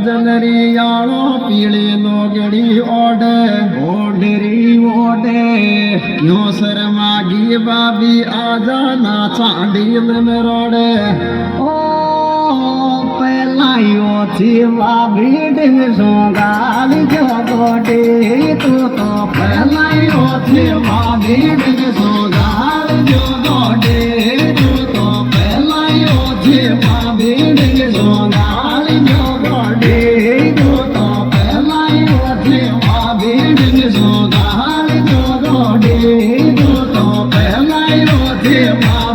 જનરિયાળો પીળી નો ગળી ઓડે ઓડરી ઓડે યો શરમાગી બાબી આજા ના ચાંડી લન રોડે ઓ પેલાયો થી બાબી ડિંગ સોગાલ જો ગોડે તું તો પેલાયો થી બાબી ડિંગ સોગાલ જો ગોડે તું તો પેલાયો થી બાબી ડિંગ સોગાલ જો Yeah.